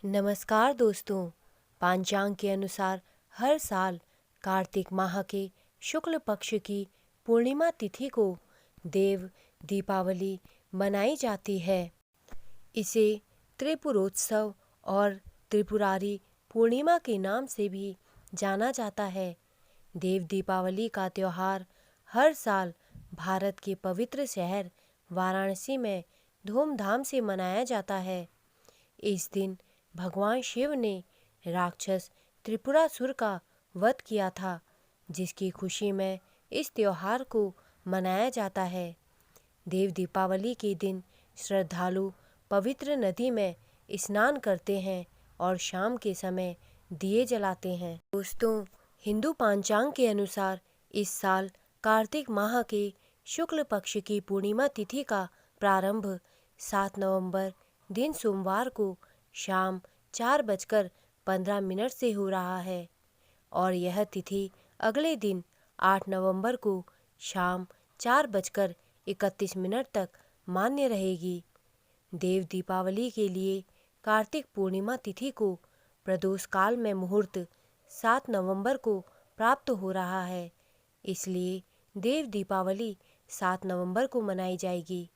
नमस्कार दोस्तों। पांचांग के अनुसार हर साल कार्तिक माह के शुक्ल पक्ष की पूर्णिमा तिथि को देव दीपावली मनाई जाती है। इसे त्रिपुरोत्सव और त्रिपुरारी पूर्णिमा के नाम से भी जाना जाता है। देव दीपावली का त्यौहार हर साल भारत के पवित्र शहर वाराणसी में धूमधाम से मनाया जाता है। इस दिन भगवान शिव ने राक्षस त्रिपुरासुर का वध किया था, जिसकी खुशी में इस त्योहार को मनाया जाता है। देव दीपावली के दिन श्रद्धालु पवित्र नदी में स्नान करते हैं और शाम के समय दिए जलाते हैं। दोस्तों, हिंदू पांचांग के अनुसार इस साल कार्तिक माह के शुक्ल पक्ष की पूर्णिमा तिथि का प्रारंभ 7 नवंबर दिन सोमवार को शाम 4:15 से हो रहा है और यह तिथि अगले दिन 8 नवंबर को शाम 4:31 तक मान्य रहेगी। देव दीपावली के लिए कार्तिक पूर्णिमा तिथि को प्रदोष काल में मुहूर्त 7 नवंबर को प्राप्त हो रहा है, इसलिए देव दीपावली 7 नवंबर को मनाई जाएगी।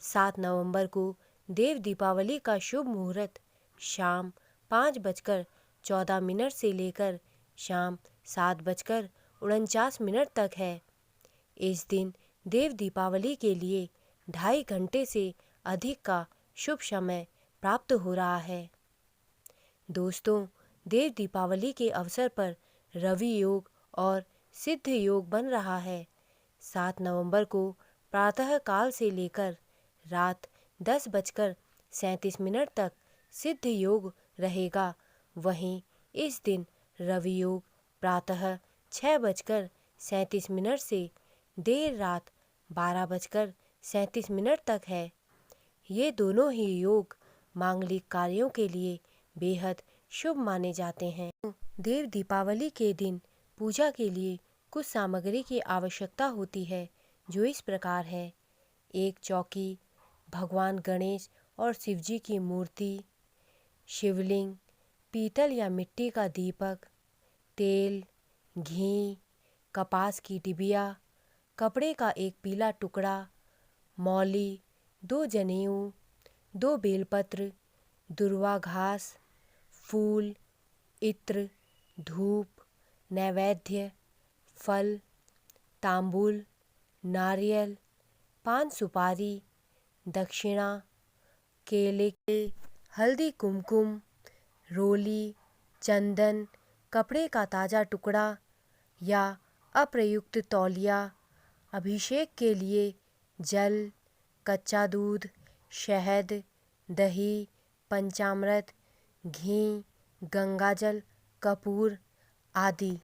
7 नवंबर को देव दीपावली का शुभ मुहूर्त शाम 5:14 से लेकर शाम 7:49 तक है। इस दिन देव दीपावली के लिए 2.5 घंटे से अधिक का शुभ समय प्राप्त हो रहा है। दोस्तों, देव दीपावली के अवसर पर रवि योग और सिद्ध योग बन रहा है। 7 नवंबर को प्रातः काल से लेकर रात 10:37 तक सिद्ध योग रहेगा। वहीं इस दिन रवि योग प्रातः 6:37 से देर रात 12:37 तक है। ये दोनों ही योग मांगलिक कार्यों के लिए बेहद शुभ माने जाते हैं। देव दीपावली के दिन पूजा के लिए कुछ सामग्री की आवश्यकता होती है, जो इस प्रकार है। एक चौकी, भगवान गणेश और शिवजी की मूर्ति, शिवलिंग, पीतल या मिट्टी का दीपक, तेल, घी, कपास की डिबिया, कपड़े का एक पीला टुकड़ा, मौली, 2 जनेऊ, 2 बेलपत्र, दुर्वा घास, फूल, इत्र, धूप, नैवेद्य, फल, तांबूल, नारियल, पान सुपारी, दक्षिणा, केले, हल्दी कुमकुम, रोली, चंदन, कपड़े का ताज़ा टुकड़ा या अप्रयुक्त तौलिया, अभिषेक के लिए जल, कच्चा दूध, शहद, दही, पंचामृत, घी, गंगाजल, कपूर आदि।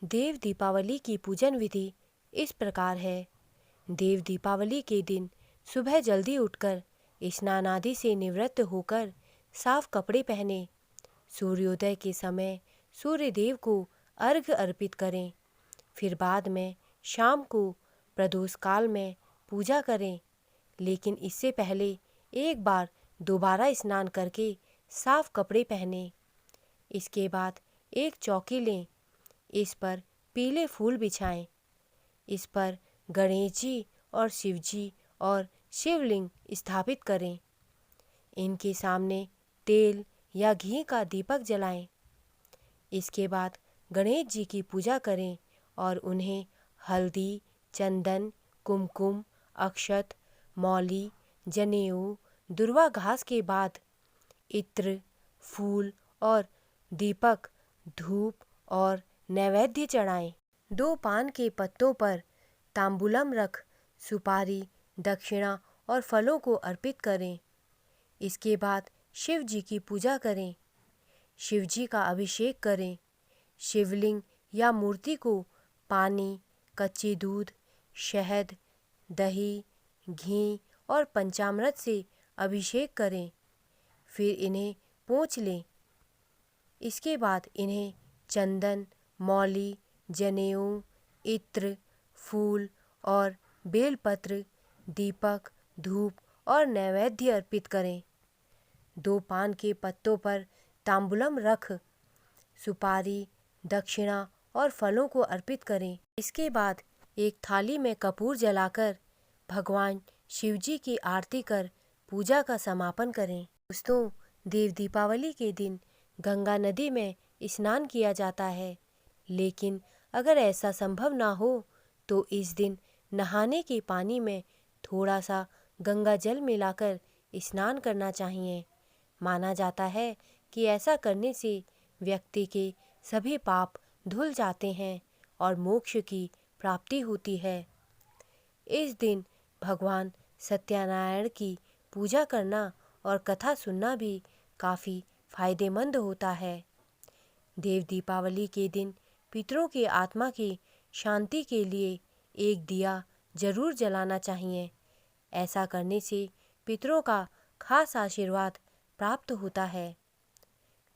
देव दीपावली की पूजन विधि इस प्रकार है। देव दीपावली के दिन सुबह जल्दी उठकर स्नान आदि से निवृत्त होकर साफ कपड़े पहने, सूर्योदय के समय सूर्य देव को अर्घ्य अर्पित करें। फिर बाद में शाम को प्रदोष काल में पूजा करें, लेकिन इससे पहले एक बार दोबारा स्नान करके साफ कपड़े पहने। इसके बाद एक चौकी लें, इस पर पीले फूल बिछाएं। इस पर गणेश जी और शिव जी और शिवलिंग स्थापित करें। इनके सामने तेल या घी का दीपक जलाएं। इसके बाद गणेश जी की पूजा करें और उन्हें हल्दी, चंदन, कुमकुम, अक्षत, मौली, जनेऊ, दुर्वा घास के बाद इत्र, फूल और दीपक, धूप और नैवेद्य चढ़ाएं। 2 पान के पत्तों पर तांबूलम रख सुपारी, दक्षिणा और फलों को अर्पित करें। इसके बाद शिव जी की पूजा करें। शिव जी का अभिषेक करें। शिवलिंग या मूर्ति को पानी, कच्ची दूध, शहद, दही, घी और पंचामृत से अभिषेक करें। फिर इन्हें पोंछ लें। इसके बाद इन्हें चंदन, मौली, जनेऊ, इत्र, फूल और बेलपत्र, दीपक, धूप और नैवेद्य अर्पित करें। 2 पान के पत्तों पर तांबूलम रख सुपारी, दक्षिणा और फलों को अर्पित करें। इसके बाद एक थाली में कपूर जलाकर भगवान शिव जी की आरती कर पूजा का समापन करें। दोस्तों, देव दीपावली के दिन गंगा नदी में स्नान किया जाता है, लेकिन अगर ऐसा संभव ना हो तो इस दिन नहाने के पानी में थोड़ा सा गंगा जल मिलाकर स्नान करना चाहिए। माना जाता है कि ऐसा करने से व्यक्ति के सभी पाप धुल जाते हैं और मोक्ष की प्राप्ति होती है। इस दिन भगवान सत्यनारायण की पूजा करना और कथा सुनना भी काफ़ी फायदेमंद होता है। देव दीपावली के दिन पितरों की आत्मा की शांति के लिए एक दिया जरूर जलाना चाहिए। ऐसा करने से पितरों का खास आशीर्वाद प्राप्त होता है।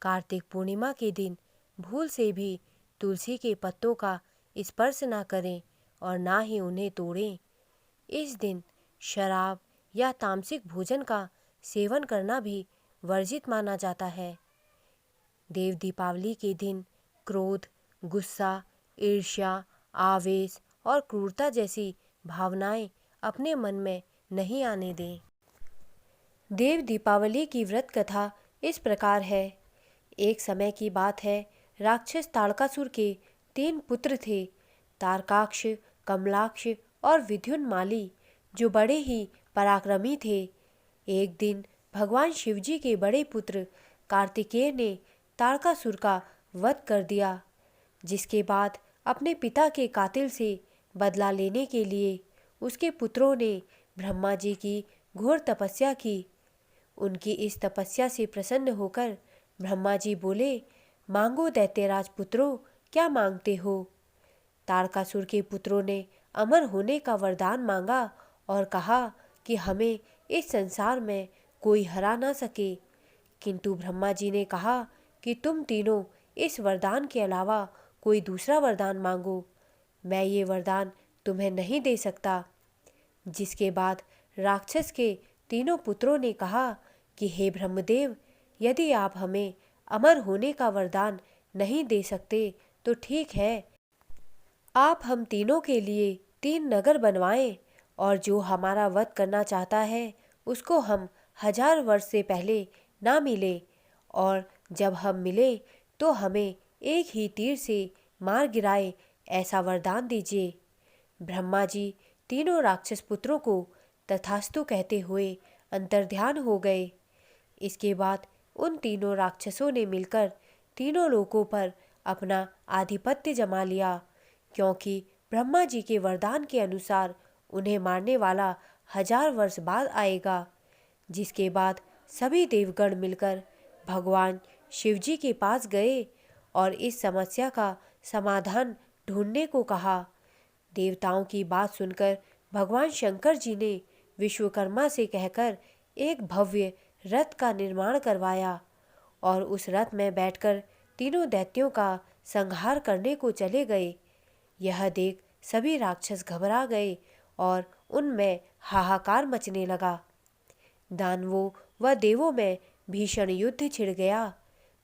कार्तिक पूर्णिमा के दिन भूल से भी तुलसी के पत्तों का स्पर्श ना करें और ना ही उन्हें तोड़ें। इस दिन शराब या तामसिक भोजन का सेवन करना भी वर्जित माना जाता है। देव दीपावली के दिन क्रोध, गुस्सा, ईर्ष्या, आवेश और क्रूरता जैसी भावनाएं अपने मन में नहीं आने दें। देव दीपावली की व्रत कथा इस प्रकार है। एक समय की बात है, राक्षस ताड़कासुर के 3 पुत्र थे, तारकाक्ष, कमलाक्ष और विद्युन्माली, जो बड़े ही पराक्रमी थे। एक दिन भगवान शिवजी के बड़े पुत्र कार्तिकेय ने तारकासुर का वध कर दिया, जिसके बाद अपने पिता के कातिल से बदला लेने के लिए उसके पुत्रों ने ब्रह्मा जी की घोर तपस्या की। उनकी इस तपस्या से प्रसन्न होकर ब्रह्मा जी बोले, मांगो दैत्यराज पुत्रों, क्या मांगते हो? तारकासुर के पुत्रों ने अमर होने का वरदान मांगा और कहा कि हमें इस संसार में कोई हरा ना सके। किंतु ब्रह्मा जी ने कहा कि तुम तीनों इस वरदान के अलावा कोई दूसरा वरदान मांगो, मैं ये वरदान तुम्हें नहीं दे सकता। जिसके बाद राक्षस के तीनों पुत्रों ने कहा कि हे ब्रह्मदेव, यदि आप हमें अमर होने का वरदान नहीं दे सकते तो ठीक है, आप हम तीनों के लिए 3 नगर बनवाएं और जो हमारा वध करना चाहता है उसको हम 1000 वर्ष से पहले ना मिले, और जब हम मिले तो हमें एक ही तीर से मार गिराए, ऐसा वरदान दीजिए। ब्रह्मा जी तीनों राक्षस पुत्रों को तथास्तु कहते हुए अंतर्ध्यान हो गए। इसके बाद उन तीनों राक्षसों ने मिलकर तीनों लोकों पर अपना आधिपत्य जमा लिया, क्योंकि ब्रह्मा जी के वरदान के अनुसार उन्हें मारने वाला 1000 वर्ष बाद आएगा। जिसके बाद सभी देवगण मिलकर भगवान शिवजी के पास गए और इस समस्या का समाधान ढूंढने को कहा। देवताओं की बात सुनकर भगवान शंकर जी ने विश्वकर्मा से कहकर एक भव्य रथ का निर्माण करवाया और उस रथ में बैठकर तीनों दैत्यों का संहार करने को चले गए। यह देख सभी राक्षस घबरा गए और उनमें हाहाकार मचने लगा। दानवों व देवों में भीषण युद्ध छिड़ गया।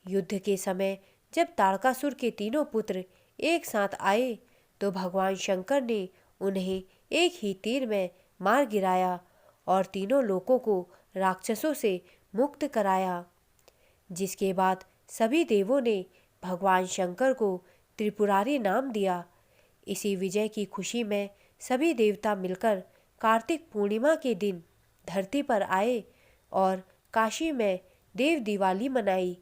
युद्ध के समय जब तारकासुर के तीनों पुत्र एक साथ आए तो भगवान शंकर ने उन्हें एक ही तीर में मार गिराया और तीनों लोकों को राक्षसों से मुक्त कराया। जिसके बाद सभी देवों ने भगवान शंकर को त्रिपुरारी नाम दिया। इसी विजय की खुशी में सभी देवता मिलकर कार्तिक पूर्णिमा के दिन धरती पर आए और काशी में देव दिवाली मनाई,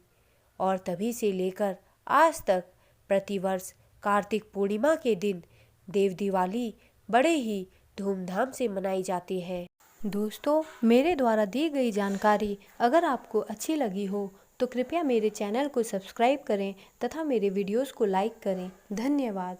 और तभी से लेकर आज तक प्रतिवर्ष कार्तिक पूर्णिमा के दिन देव दिवाली बड़े ही धूमधाम से मनाई जाती है। दोस्तों, मेरे द्वारा दी गई जानकारी अगर आपको अच्छी लगी हो तो कृपया मेरे चैनल को सब्सक्राइब करें तथा मेरे वीडियोस को लाइक करें। धन्यवाद।